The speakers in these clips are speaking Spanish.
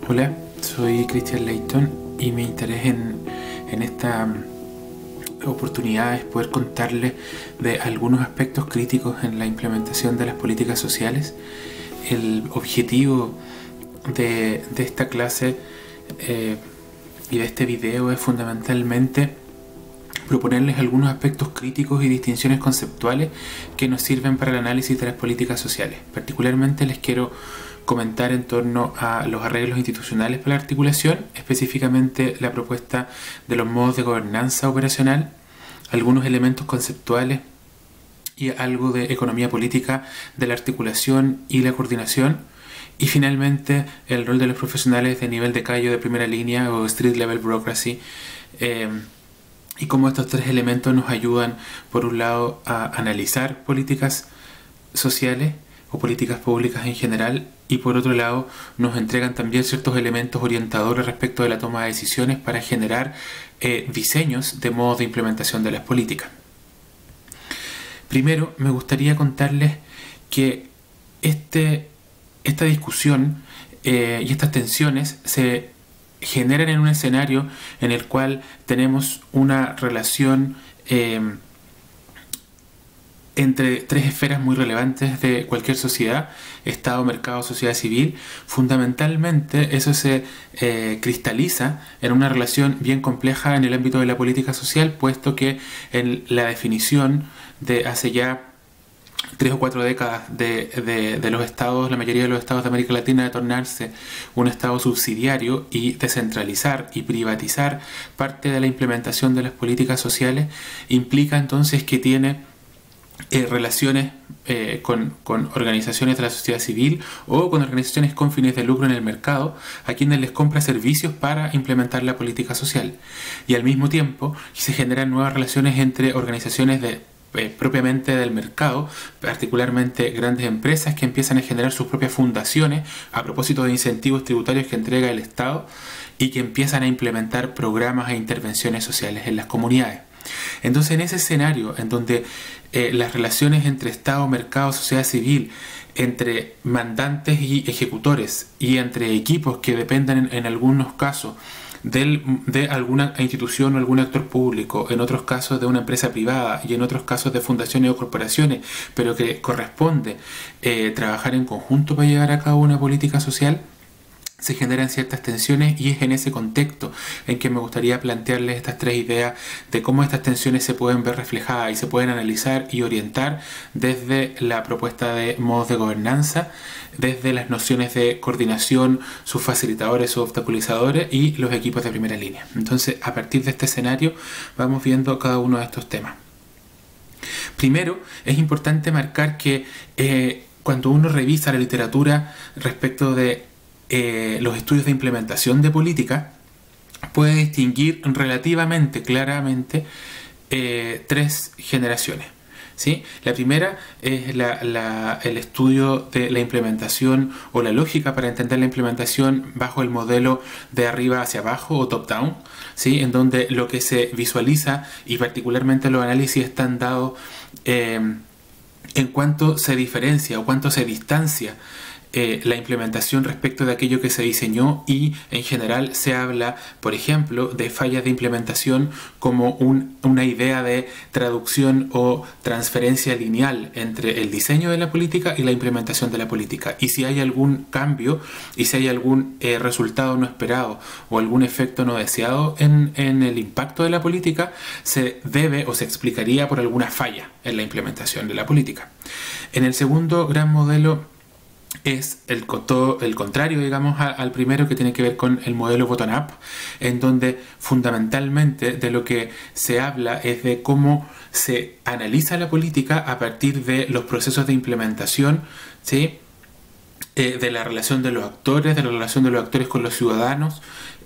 Hola, soy Christian Leighton y mi interés en esta oportunidad es poder contarles de algunos aspectos críticos en la implementación de las políticas sociales. El objetivo de esta clase y de este video es fundamentalmente proponerles algunos aspectos críticos y distinciones conceptuales que nos sirven para el análisis de las políticas sociales. Particularmente les quiero comentar en torno a los arreglos institucionales para la articulación, específicamente la propuesta de los modos de gobernanza operacional, algunos elementos conceptuales y algo de economía política de la articulación y la coordinación, y finalmente el rol de los profesionales de nivel de callo de primera línea o street level bureaucracy, y cómo estos tres elementos nos ayudan, por un lado, a analizar políticas sociales o políticas públicas en general, y por otro lado nos entregan también ciertos elementos orientadores respecto de la toma de decisiones para generar diseños de modos de implementación de las políticas. Primero me gustaría contarles que esta discusión y estas tensiones se generan en un escenario en el cual tenemos una relación entre tres esferas muy relevantes de cualquier sociedad: Estado, mercado, sociedad civil. Fundamentalmente eso se cristaliza en una relación bien compleja en el ámbito de la política social, puesto que en la definición de hace ya 3 o 4 décadas de los estados, la mayoría de los estados de América Latina, de tornarse un estado subsidiario y descentralizar y privatizar parte de la implementación de las políticas sociales, implica entonces que tiene relaciones con organizaciones de la sociedad civil o con organizaciones con fines de lucro en el mercado, a quienes les compra servicios para implementar la política social. Y al mismo tiempo se generan nuevas relaciones entre organizaciones propiamente del mercado, particularmente grandes empresas que empiezan a generar sus propias fundaciones a propósito de incentivos tributarios que entrega el Estado y que empiezan a implementar programas e intervenciones sociales en las comunidades. Entonces, en ese escenario en donde las relaciones entre Estado, mercado, sociedad civil, entre mandantes y ejecutores y entre equipos que dependen en algunos casos de alguna institución o algún actor público, en otros casos de una empresa privada y en otros casos de fundaciones o corporaciones, pero que corresponde trabajar en conjunto para llevar a cabo una política social, se generan ciertas tensiones, y es en ese contexto en que me gustaría plantearles estas tres ideas de cómo estas tensiones se pueden ver reflejadas y se pueden analizar y orientar desde la propuesta de modos de gobernanza, desde las nociones de coordinación, sus facilitadores, sus obstaculizadores y los equipos de primera línea. Entonces, a partir de este escenario vamos viendo cada uno de estos temas. Primero, es importante marcar que cuando uno revisa la literatura respecto de los estudios de implementación de política, puede distinguir relativamente claramente tres generaciones, ¿sí? La primera es el estudio de la implementación o la lógica para entender la implementación bajo el modelo de arriba hacia abajo o top-down, ¿sí? En donde lo que se visualiza y particularmente los análisis están dados en cuánto se diferencia o cuánto se distancia la implementación respecto de aquello que se diseñó, y en general se habla, por ejemplo, de fallas de implementación como una idea de traducción o transferencia lineal entre el diseño de la política y la implementación de la política, y si hay algún cambio y si hay algún resultado no esperado o algún efecto no deseado en el impacto de la política, se debe o se explicaría por alguna falla en la implementación de la política. En el segundo gran modelo es el contrario, digamos, al primero, que tiene que ver con el modelo bottom-up, en donde fundamentalmente de lo que se habla es de cómo se analiza la política a partir de los procesos de implementación, ¿sí? De la relación de los actores, de la relación de los actores con los ciudadanos,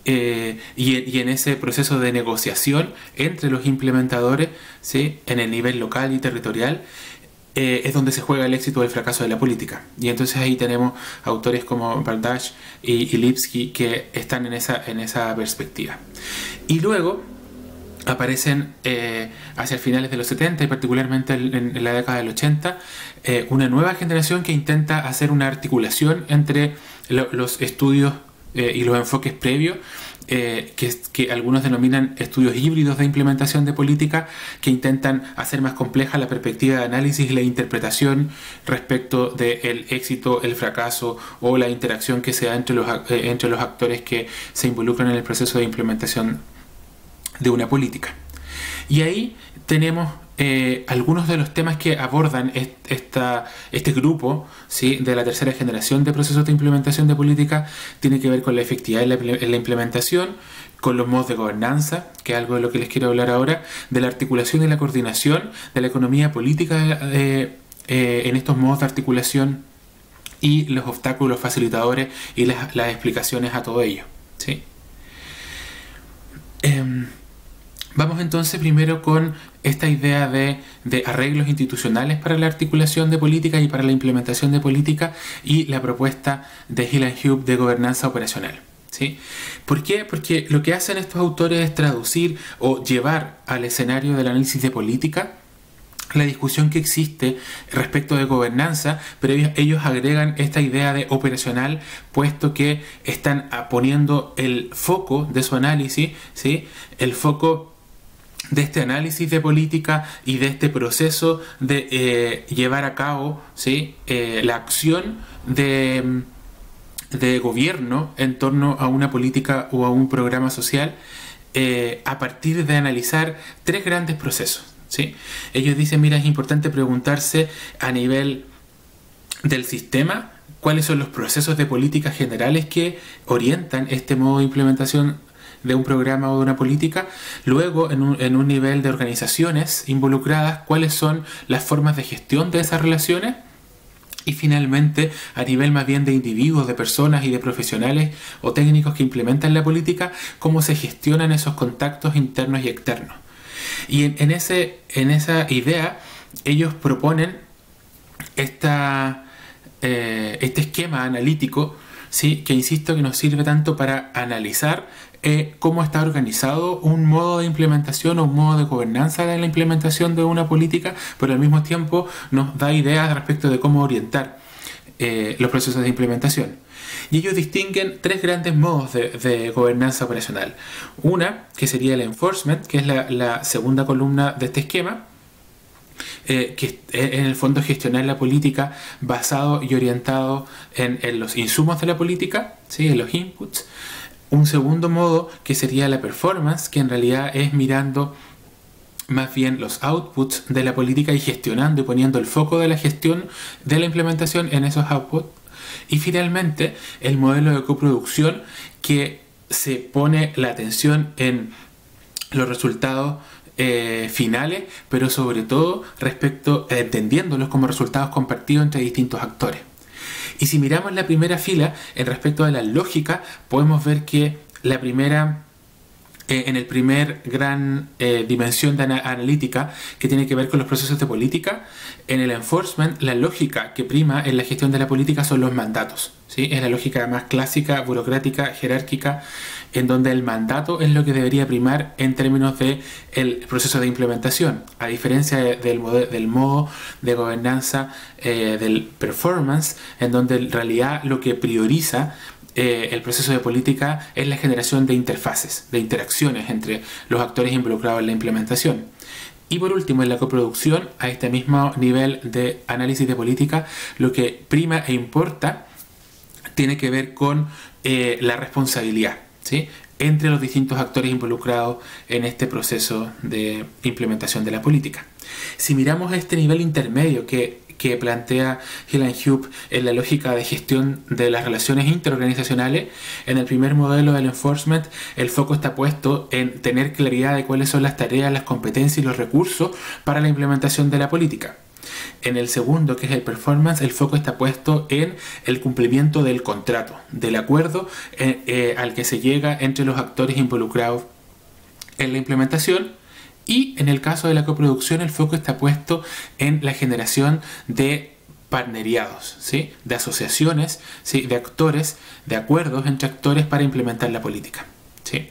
y en ese proceso de negociación entre los implementadores, ¿sí? En el nivel local y territorial, es donde se juega el éxito o el fracaso de la política. Y entonces ahí tenemos autores como Bardach y Lipsky que están en esa perspectiva. Y luego aparecen hacia finales de los 70 y particularmente en la década del 80 una nueva generación que intenta hacer una articulación entre los estudios y los enfoques previos, que algunos denominan estudios híbridos de implementación de política, que intentan hacer más compleja la perspectiva de análisis y la interpretación respecto del éxito, el fracaso o la interacción que se da entre los actores que se involucran en el proceso de implementación de una política. Y ahí tenemos algunos de los temas que abordan este grupo, ¿sí?, de la tercera generación de procesos de implementación de política. Tiene que ver con la efectividad en la implementación, con los modos de gobernanza, que es algo de lo que les quiero hablar ahora, de la articulación y la coordinación, de la economía política en estos modos de articulación, y los obstáculos facilitadores y las explicaciones a todo ello, ¿sí? Vamos entonces primero con esta idea de arreglos institucionales para la articulación de política y para la implementación de política, y la propuesta de Hill and Hughes de gobernanza operacional, ¿sí? ¿Por qué? Porque lo que hacen estos autores es traducir o llevar al escenario del análisis de política la discusión que existe respecto de gobernanza, pero ellos agregan esta idea de operacional, puesto que están poniendo el foco de su análisis, ¿sí?, el foco de este análisis de política y de este proceso de llevar a cabo, ¿sí?, la acción de gobierno en torno a una política o a un programa social, a partir de analizar tres grandes procesos, ¿sí? Ellos dicen, mira, es importante preguntarse a nivel del sistema cuáles son los procesos de políticas generales que orientan este modo de implementación de un programa o de una política. Luego, en un nivel de organizaciones involucradas, cuáles son las formas de gestión de esas relaciones. Y finalmente, a nivel más bien de individuos, de personas y de profesionales o técnicos que implementan la política, cómo se gestionan esos contactos internos y externos. Y en esa idea, ellos proponen este esquema analítico, ¿sí?, que insisto que nos sirve tanto para analizar cómo está organizado un modo de implementación o un modo de gobernanza de la implementación de una política, pero al mismo tiempo nos da ideas respecto de cómo orientar los procesos de implementación. Y ellos distinguen tres grandes modos de gobernanza operacional. Una, que sería el enforcement, que es la segunda columna de este esquema, que en el fondo gestionar la política basado y orientado en los insumos de la política, ¿sí?, en los inputs. Un segundo modo, que sería la performance, que en realidad es mirando más bien los outputs de la política y gestionando y poniendo el foco de la gestión de la implementación en esos outputs. Y finalmente, el modelo de coproducción, que se pone la atención en los resultados finales, pero sobre todo entendiéndolos como resultados compartidos entre distintos actores. Y si miramos la primera fila, en respecto a la lógica, podemos ver que la primera, en el primer gran dimensión de analítica, que tiene que ver con los procesos de política, en el enforcement, la lógica que prima en la gestión de la política son los mandatos, ¿sí? Es la lógica más clásica, burocrática, jerárquica, en donde el mandato es lo que debería primar en términos del proceso de implementación, a diferencia del modo de gobernanza del performance, en donde en realidad lo que prioriza el proceso de política es la generación de interfaces, de interacciones entre los actores involucrados en la implementación. Y por último, en la coproducción, a este mismo nivel de análisis de política, lo que prima e importa tiene que ver con la responsabilidad, ¿sí?, entre los distintos actores involucrados en este proceso de implementación de la política. Si miramos este nivel intermedio que plantea Hill and Hughes en la lógica de gestión de las relaciones interorganizacionales, en el primer modelo del enforcement, el foco está puesto en tener claridad de cuáles son las tareas, las competencias y los recursos para la implementación de la política. En el segundo, que es el performance, el foco está puesto en el cumplimiento del contrato, del acuerdo al que se llega entre los actores involucrados en la implementación. Y en el caso de la coproducción, el foco está puesto en la generación de partneriados, ¿sí?, de asociaciones, ¿sí?, de actores, de acuerdos entre actores para implementar la política, ¿sí?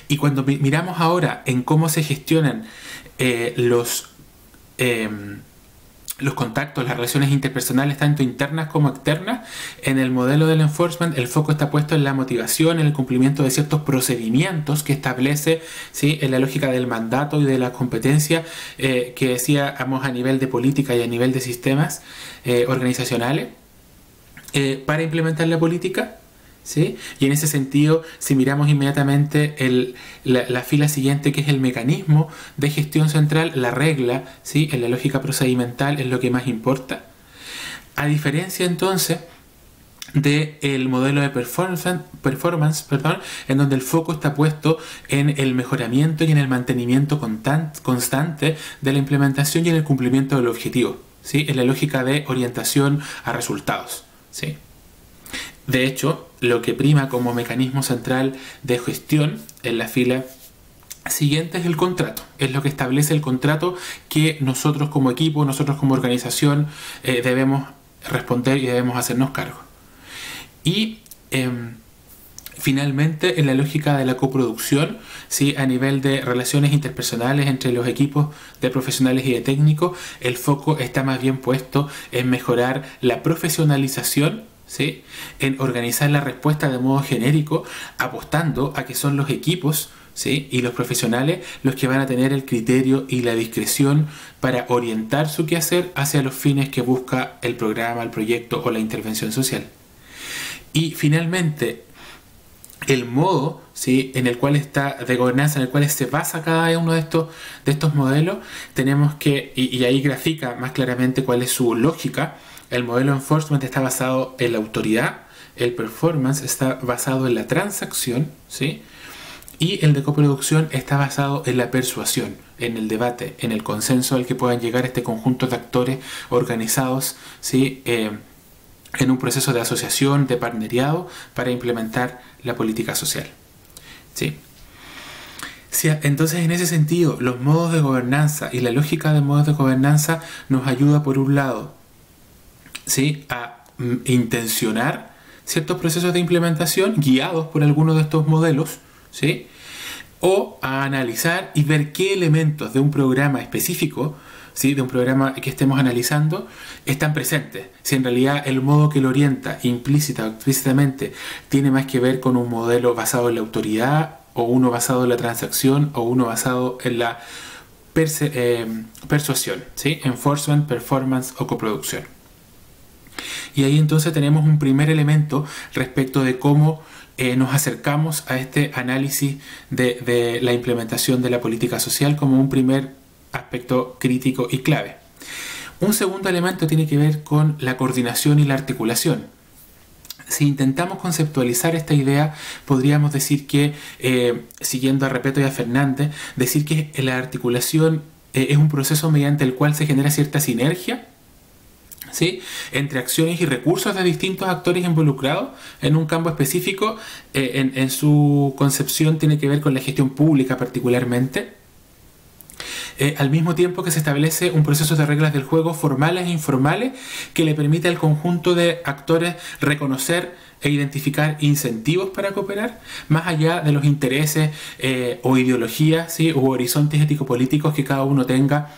Y cuando miramos ahora en cómo se gestionan los contactos, las relaciones interpersonales, tanto internas como externas. En el modelo del enforcement, el foco está puesto en la motivación, en el cumplimiento de ciertos procedimientos que establece, ¿sí?, en la lógica del mandato y de la competencia que decíamos a nivel de política y a nivel de sistemas organizacionales para implementar la política. ¿Sí? Y en ese sentido, si miramos inmediatamente la fila siguiente, que es el mecanismo de gestión central, la regla, ¿sí?, en la lógica procedimental es lo que más importa. A diferencia entonces del modelo de performance, en donde el foco está puesto en el mejoramiento y en el mantenimiento constante de la implementación y en el cumplimiento del objetivo, ¿sí?, en la lógica de orientación a resultados, ¿sí? De hecho, lo que prima como mecanismo central de gestión en la fila siguiente es el contrato. Es lo que establece el contrato que nosotros como equipo, nosotros como organización debemos responder y debemos hacernos cargo. Y finalmente, en la lógica de la coproducción, ¿sí?, a nivel de relaciones interpersonales entre los equipos de profesionales y de técnicos, el foco está más bien puesto en mejorar la profesionalización, ¿sí?, en organizar la respuesta de modo genérico, apostando a que son los equipos, ¿sí?, y los profesionales los que van a tener el criterio y la discreción para orientar su quehacer hacia los fines que busca el programa, el proyecto o la intervención social. Y finalmente, el modo, ¿sí?, en el cual está de gobernanza, en el cual se basa cada uno de estos modelos, tenemos que, y ahí grafica más claramente cuál es su lógica. El modelo enforcement está basado en la autoridad, el performance está basado en la transacción, ¿sí?, y el de coproducción está basado en la persuasión, en el debate, en el consenso al que puedan llegar este conjunto de actores organizados, ¿sí?, en un proceso de asociación, de partneriado, para implementar la política social, ¿sí? Sí, entonces, en ese sentido, los modos de gobernanza y la lógica de modos de gobernanza nos ayuda, por un lado, ¿sí?, a intencionar ciertos procesos de implementación guiados por alguno de estos modelos, ¿sí?, o a analizar y ver qué elementos de un programa específico, ¿sí?, de un programa que estemos analizando, están presentes. Si en realidad el modo que lo orienta, implícita o explícitamente, tiene más que ver con un modelo basado en la autoridad, o uno basado en la transacción, o uno basado en la persuasión, ¿sí?, enforcement, performance o coproducción. Y ahí entonces tenemos un primer elemento respecto de cómo nos acercamos a este análisis de la implementación de la política social como un primer aspecto crítico y clave. Un segundo elemento tiene que ver con la coordinación y la articulación. Si intentamos conceptualizar esta idea, podríamos decir que, siguiendo a Repetto y a Fernández, decir que la articulación es un proceso mediante el cual se genera cierta sinergia, ¿sí?, entre acciones y recursos de distintos actores involucrados en un campo específico. En su concepción tiene que ver con la gestión pública particularmente. Al mismo tiempo que se establece un proceso de reglas del juego formales e informales que le permite al conjunto de actores reconocer e identificar incentivos para cooperar, más allá de los intereses o ideologías, ¿sí?, u horizontes ético-políticos que cada uno tenga,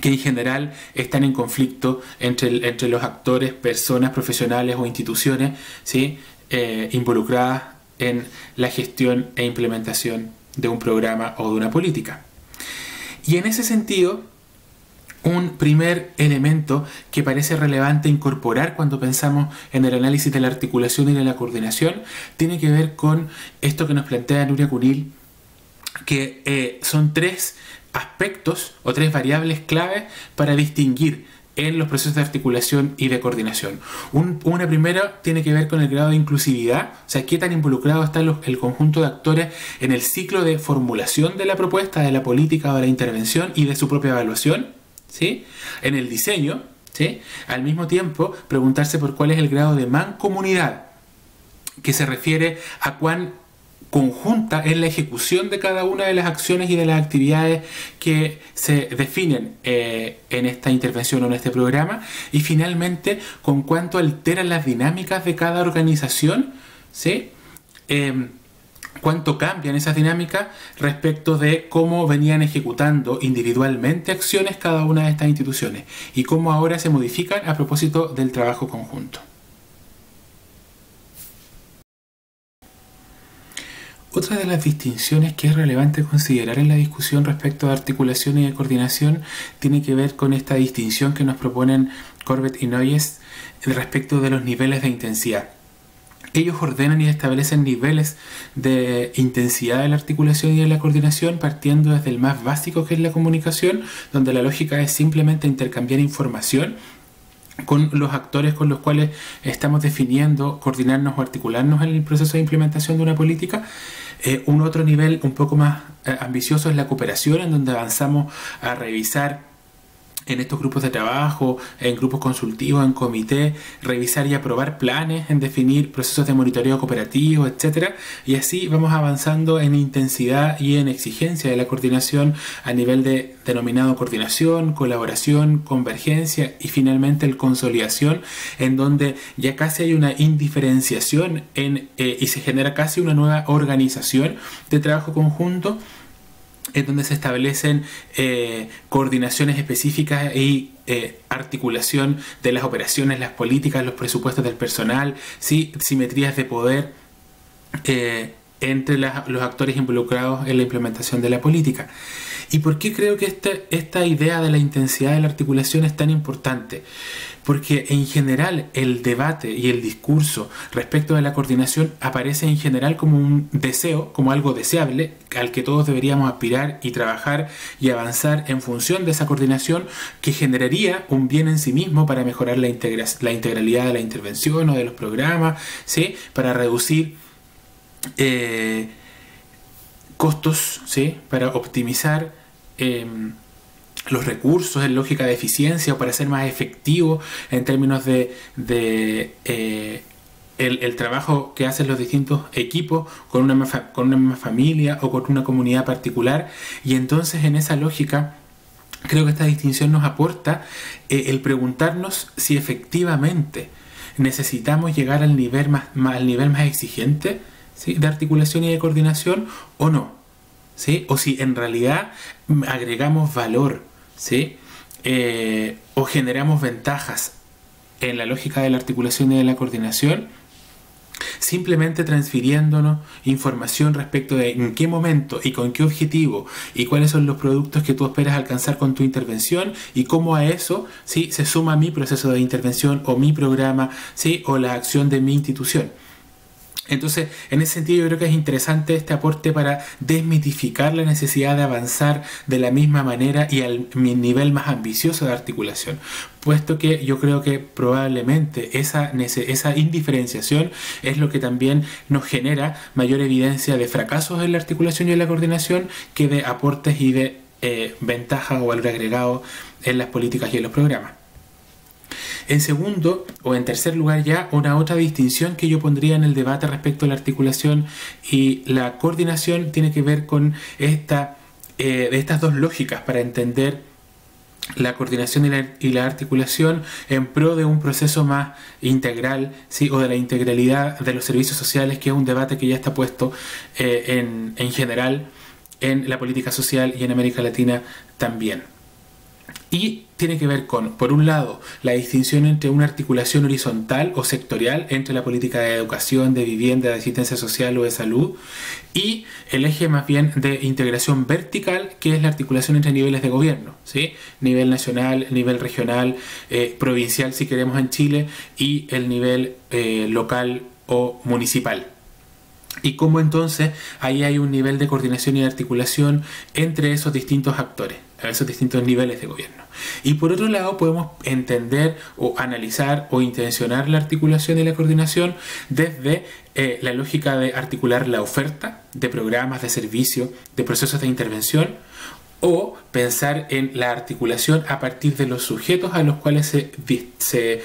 que en general están en conflicto entre los actores, personas, profesionales o instituciones, ¿sí?, involucradas en la gestión e implementación de un programa o de una política. Y en ese sentido, un primer elemento que parece relevante incorporar cuando pensamos en el análisis de la articulación y de la coordinación tiene que ver con esto que nos plantea Nuria Cunil, que son tres aspectos o tres variables claves para distinguir en los procesos de articulación y de coordinación. Una primera tiene que ver con el grado de inclusividad, o sea, qué tan involucrado está el conjunto de actores en el ciclo de formulación de la propuesta, de la política o de la intervención y de su propia evaluación, ¿sí?, en el diseño, ¿sí?, al mismo tiempo preguntarse por cuál es el grado de mancomunidad, que se refiere a cuán conjunta es la ejecución de cada una de las acciones y de las actividades que se definen en esta intervención o en este programa, y finalmente con cuánto alteran las dinámicas de cada organización, ¿sí?, cuánto cambian esas dinámicas respecto de cómo venían ejecutando individualmente acciones cada una de estas instituciones y cómo ahora se modifican a propósito del trabajo conjunto. Otra de las distinciones que es relevante considerar en la discusión respecto de articulación y de coordinación tiene que ver con esta distinción que nos proponen Corbett y Noyes respecto de los niveles de intensidad. Ellos ordenan y establecen niveles de intensidad de la articulación y de la coordinación partiendo desde el más básico, que es la comunicación, donde la lógica es simplemente intercambiar información con los actores con los cuales estamos definiendo, coordinarnos o articularnos en el proceso de implementación de una política. Un otro nivel un poco más ambicioso es la cooperación, en donde avanzamos a revisar en estos grupos de trabajo, en grupos consultivos, en comité, revisar y aprobar planes, en definir procesos de monitoreo cooperativo, etc. Y así vamos avanzando en intensidad y en exigencia de la coordinación a nivel de denominado coordinación, colaboración, convergencia y finalmente el consolidación, en donde ya casi hay una indiferenciación y se genera casi una nueva organización de trabajo conjunto, en donde se establecen coordinaciones específicas y articulación de las operaciones, las políticas, los presupuestos del personal, ¿sí? Simetrías de poder entre los actores involucrados en la implementación de la política. ¿Y por qué creo que esta idea de la intensidad de la articulación es tan importante? Porque en general el debate y el discurso respecto de la coordinación aparece en general como un deseo, como algo deseable, al que todos deberíamos aspirar y trabajar y avanzar en función de esa coordinación, que generaría un bien en sí mismo para mejorar la integralidad de la intervención o de los programas, ¿sí? Para reducir costos, ¿sí? Para optimizar los recursos en lógica de eficiencia o para ser más efectivo en términos de el trabajo que hacen los distintos equipos con una misma familia o con una comunidad particular. Y entonces en esa lógica creo que esta distinción nos aporta el preguntarnos si efectivamente necesitamos llegar al nivel más exigente, ¿sí? De articulación y de coordinación o no, ¿sí? O si en realidad agregamos valor, ¿sí? O generamos ventajas en la lógica de la articulación y de la coordinación, simplemente transfiriéndonos información respecto de en qué momento y con qué objetivo y cuáles son los productos que tú esperas alcanzar con tu intervención y cómo a eso, ¿sí? Se suma mi proceso de intervención o mi programa, ¿sí? O la acción de mi institución. Entonces, en ese sentido yo creo que es interesante este aporte para desmitificar la necesidad de avanzar de la misma manera y al nivel más ambicioso de articulación, puesto que yo creo que probablemente esa indiferenciación es lo que también nos genera mayor evidencia de fracasos en la articulación y en la coordinación que de aportes y de ventajas o valor agregado en las políticas y en los programas. En segundo o en tercer lugar ya, una otra distinción que yo pondría en el debate respecto a la articulación y la coordinación tiene que ver con estas dos lógicas para entender la coordinación y la articulación en pro de un proceso más integral, ¿sí? O de la integralidad de los servicios sociales, que es un debate que ya está puesto en general en la política social y en América Latina también. Y tiene que ver con, por un lado, la distinción entre una articulación horizontal o sectorial entre la política de educación, de vivienda, de asistencia social o de salud, y el eje más bien de integración vertical, que es la articulación entre niveles de gobierno, ¿sí? Nivel nacional, nivel regional, provincial si queremos en Chile, y el nivel local o municipal. Y cómo entonces ahí hay un nivel de coordinación y de articulación entre esos distintos actores, a esos distintos niveles de gobierno. Y por otro lado podemos entender o analizar o intencionar la articulación y la coordinación desde la lógica de articular la oferta de programas, de servicios, de procesos de intervención, o pensar en la articulación a partir de los sujetos a los cuales se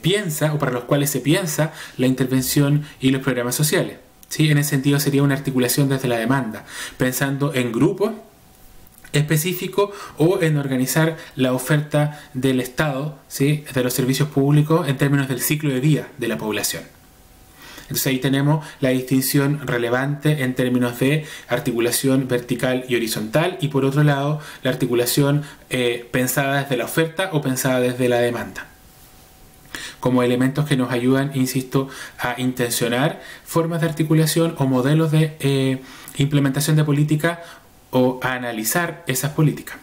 piensa o para los cuales se piensa la intervención y los programas sociales. ¿Sí? En ese sentido sería una articulación desde la demanda, pensando en grupos específicos o en organizar la oferta del Estado, ¿sí? De los servicios públicos en términos del ciclo de vida de la población. Entonces ahí tenemos la distinción relevante en términos de articulación vertical y horizontal, y por otro lado la articulación pensada desde la oferta o pensada desde la demanda, como elementos que nos ayudan, insisto, a intencionar formas de articulación o modelos de implementación de política o a analizar esas políticas.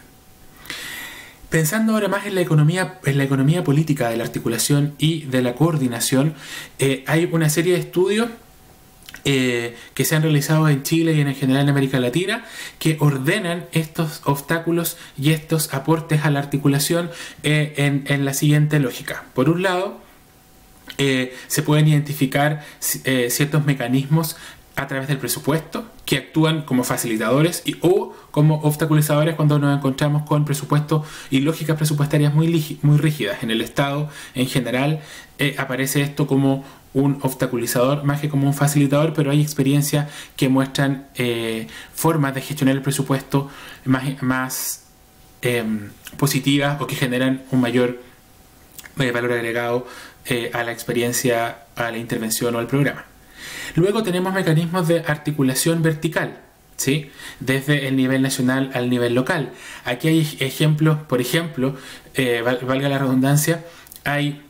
Pensando ahora más en la economía política de la articulación y de la coordinación, hay una serie de estudios que se han realizado en Chile y en general en América Latina, que ordenan estos obstáculos y estos aportes a la articulación en la siguiente lógica. Por un lado, se pueden identificar ciertos mecanismos a través del presupuesto que actúan como facilitadores o como obstaculizadores cuando nos encontramos con presupuestos y lógicas presupuestarias muy rígidas. En el Estado en general aparece esto como un obstaculizador más que como un facilitador, pero hay experiencias que muestran formas de gestionar el presupuesto más positivas o que generan un mayor valor agregado a la experiencia, a la intervención o al programa. Luego tenemos mecanismos de articulación vertical, ¿sí? Desde el nivel nacional al nivel local. Aquí hay ejemplos, por ejemplo, valga la redundancia, hay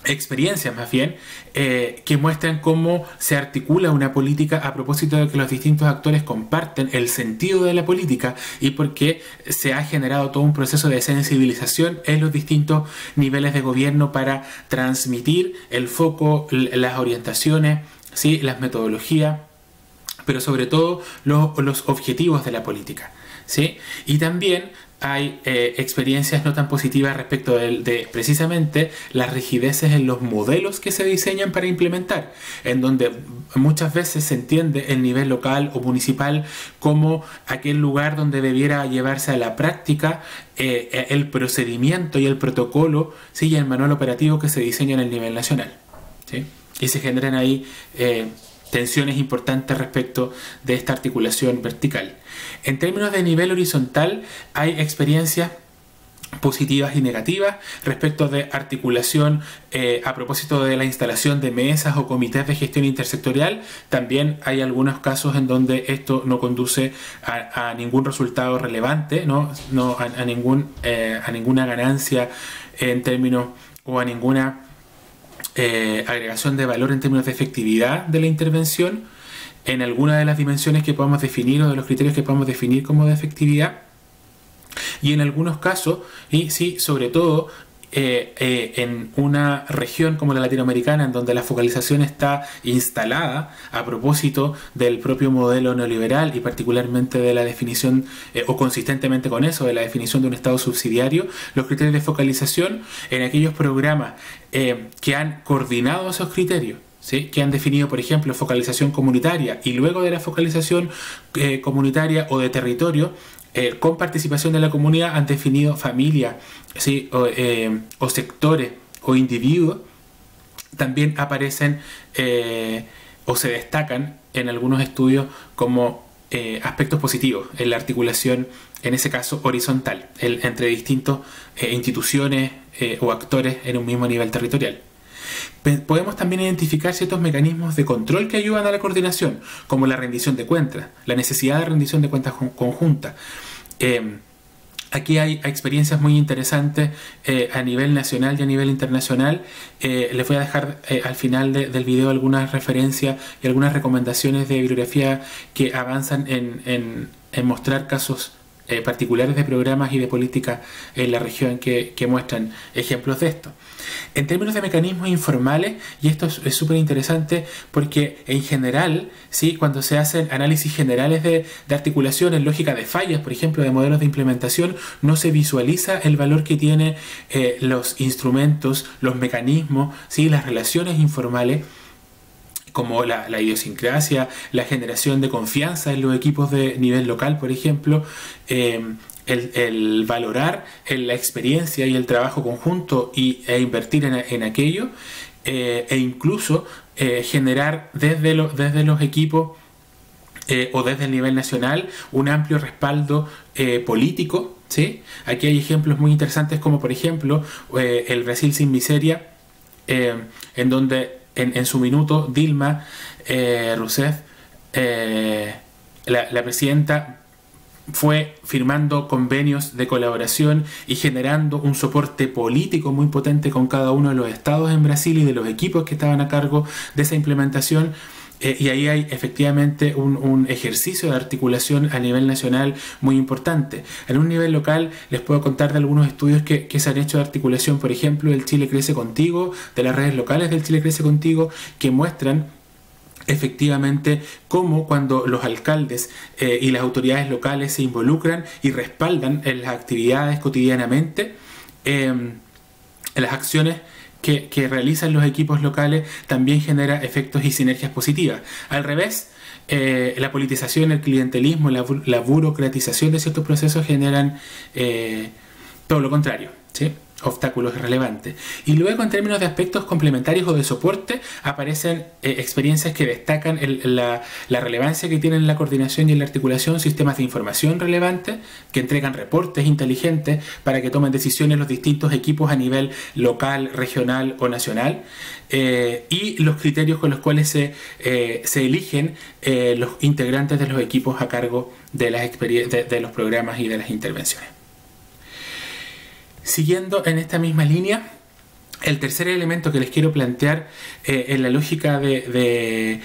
experiencias más bien que muestran cómo se articula una política a propósito de que los distintos actores comparten el sentido de la política y porque se ha generado todo un proceso de sensibilización en los distintos niveles de gobierno para transmitir el foco, las orientaciones, ¿sí? Las metodologías, pero sobre todo los objetivos de la política, ¿sí? Y también hay experiencias no tan positivas respecto de precisamente las rigideces en los modelos que se diseñan para implementar, en donde muchas veces se entiende el nivel local o municipal como aquel lugar donde debiera llevarse a la práctica el procedimiento y el protocolo, ¿sí? Y el manual operativo que se diseña en el nivel nacional, ¿sí? Y se generan ahí tensiones importantes respecto de esta articulación vertical. En términos de nivel horizontal, hay experiencias positivas y negativas respecto de articulación a propósito de la instalación de mesas o comités de gestión intersectorial. También hay algunos casos en donde esto no conduce a ningún resultado relevante, no a ninguna ganancia en términos o a ninguna agregación de valor en términos de efectividad de la intervención en alguna de las dimensiones que podamos definir o de los criterios que podamos definir como de efectividad. Y en algunos casos, y sí, sobre todo en una región como la latinoamericana, en donde la focalización está instalada a propósito del propio modelo neoliberal y particularmente de la definición, o consistentemente con eso, de la definición de un Estado subsidiario, los criterios de focalización en aquellos programas que han coordinado esos criterios, ¿sí? Que han definido, por ejemplo, focalización comunitaria y luego de la focalización comunitaria o de territorio, con participación de la comunidad han definido familias, ¿sí? o sectores o individuos, también aparecen o se destacan en algunos estudios como aspectos positivos en la articulación, en ese caso horizontal, entre distintas instituciones o actores en un mismo nivel territorial. Podemos también identificar ciertos mecanismos de control que ayudan a la coordinación, como la rendición de cuentas, la necesidad de rendición de cuentas conjunta. Aquí hay experiencias muy interesantes a nivel nacional y a nivel internacional. Les voy a dejar al final del video algunas referencias y algunas recomendaciones de bibliografía que avanzan en mostrar casos particulares de programas y de política en la región que muestran ejemplos de esto. En términos de mecanismos informales, y esto es súper interesante porque en general, ¿sí? Cuando se hacen análisis generales de articulación en lógica de fallas, por ejemplo, de modelos de implementación, no se visualiza el valor que tienen los instrumentos, los mecanismos, ¿sí? Las relaciones informales, como la idiosincrasia, la generación de confianza en los equipos de nivel local, por ejemplo, el valorar la experiencia y el trabajo conjunto e invertir en aquello, e incluso generar desde los equipos o desde el nivel nacional un amplio respaldo político, ¿sí? Aquí hay ejemplos muy interesantes como por ejemplo el Brasil sin miseria, en donde en su minuto Dilma Rousseff, la presidenta, fue firmando convenios de colaboración y generando un soporte político muy potente con cada uno de los estados en Brasil y de los equipos que estaban a cargo de esa implementación. Y ahí hay efectivamente un ejercicio de articulación a nivel nacional muy importante. En un nivel local les puedo contar de algunos estudios que se han hecho de articulación, por ejemplo, el Chile Crece Contigo, de las redes locales del Chile Crece Contigo, que muestran efectivamente cómo cuando los alcaldes y las autoridades locales se involucran y respaldan en las actividades cotidianamente, en las acciones que realizan los equipos locales, también genera efectos y sinergias positivas. Al revés, la politización, el clientelismo, la burocratización de ciertos procesos generan todo lo contrario, ¿sí? Obstáculos relevantes. Y luego, en términos de aspectos complementarios o de soporte, aparecen experiencias que destacan la relevancia que tienen la coordinación y en la articulación, sistemas de información relevantes que entregan reportes inteligentes para que tomen decisiones los distintos equipos a nivel local, regional o nacional, y los criterios con los cuales se eligen los integrantes de los equipos a cargo de los programas y de las intervenciones. Siguiendo en esta misma línea, el tercer elemento que les quiero plantear en la lógica de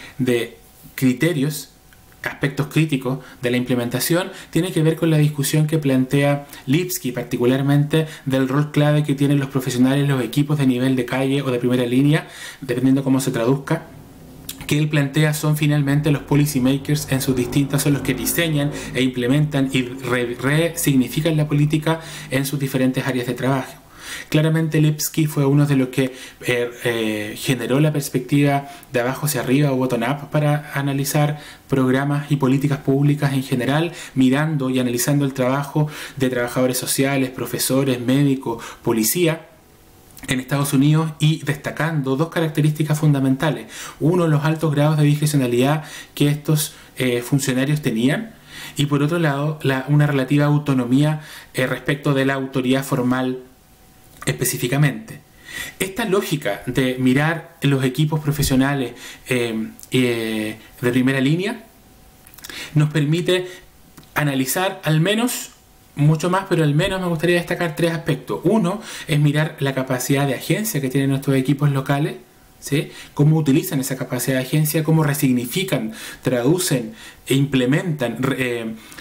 criterios, aspectos críticos de la implementación, tiene que ver con la discusión que plantea Lipski, particularmente del rol clave que tienen los profesionales, los equipos de nivel de calle o de primera línea, dependiendo cómo se traduzca, que él plantea son finalmente los policy makers en sus distintas, son los que diseñan e implementan y resignifican la política en sus diferentes áreas de trabajo. Claramente Lipski fue uno de los que generó la perspectiva de abajo hacia arriba o bottom-up para analizar programas y políticas públicas en general, mirando y analizando el trabajo de trabajadores sociales, profesores, médicos, policía en Estados Unidos, y destacando dos características fundamentales. Uno, los altos grados de discrecionalidad que estos funcionarios tenían, y por otro lado, una relativa autonomía respecto de la autoridad formal específicamente. Esta lógica de mirar los equipos profesionales de primera línea nos permite analizar al menos, mucho más, pero al menos me gustaría destacar tres aspectos. Uno es mirar la capacidad de agencia que tienen nuestros equipos locales, ¿sí? Cómo utilizan esa capacidad de agencia, cómo resignifican, traducen e implementan,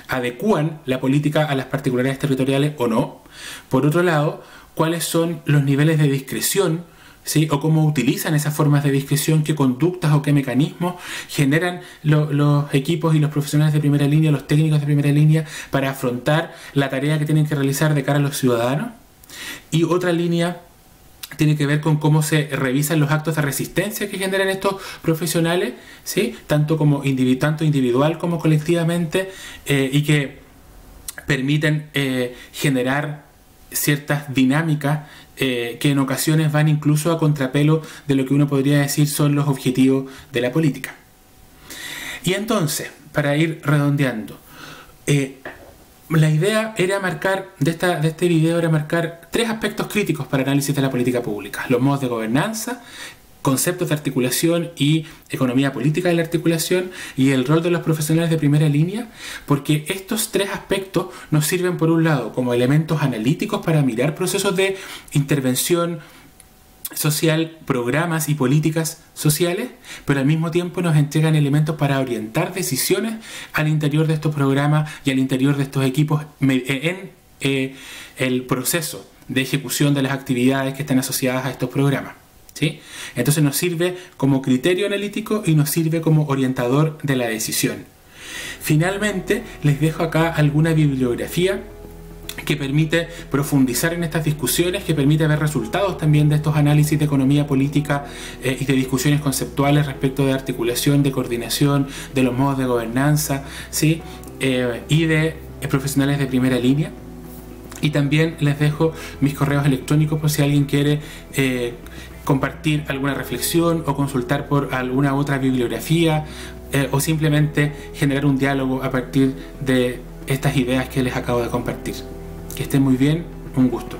adecúan la política a las particularidades territoriales o no. Por otro lado, cuáles son los niveles de discreción, ¿sí? O cómo utilizan esas formas de discreción, qué conductas o qué mecanismos generan los equipos y los profesionales de primera línea, los técnicos de primera línea, para afrontar la tarea que tienen que realizar de cara a los ciudadanos. Y otra línea tiene que ver con cómo se revisan los actos de resistencia que generan estos profesionales, ¿sí? Tanto individual como colectivamente, y que permiten generar ciertas dinámicas que en ocasiones van incluso a contrapelo de lo que uno podría decir son los objetivos de la política. Y entonces, para ir redondeando, la idea era marcar, de este video era marcar tres aspectos críticos para análisis de la política pública: los modos de gobernanza, conceptos de articulación y economía política de la articulación, y el rol de los profesionales de primera línea, porque estos tres aspectos nos sirven, por un lado, como elementos analíticos para mirar procesos de intervención social, programas y políticas sociales, pero al mismo tiempo nos entregan elementos para orientar decisiones al interior de estos programas y al interior de estos equipos en el proceso de ejecución de las actividades que están asociadas a estos programas, ¿sí? Entonces nos sirve como criterio analítico y nos sirve como orientador de la decisión. Finalmente, les dejo acá alguna bibliografía que permite profundizar en estas discusiones, que permite ver resultados también de estos análisis de economía política y de discusiones conceptuales respecto de articulación, de coordinación, de los modos de gobernanza, ¿sí? Y de profesionales de primera línea. Y también les dejo mis correos electrónicos por si alguien quiere compartir alguna reflexión o consultar por alguna otra bibliografía, o simplemente generar un diálogo a partir de estas ideas que les acabo de compartir. Que estén muy bien, un gusto.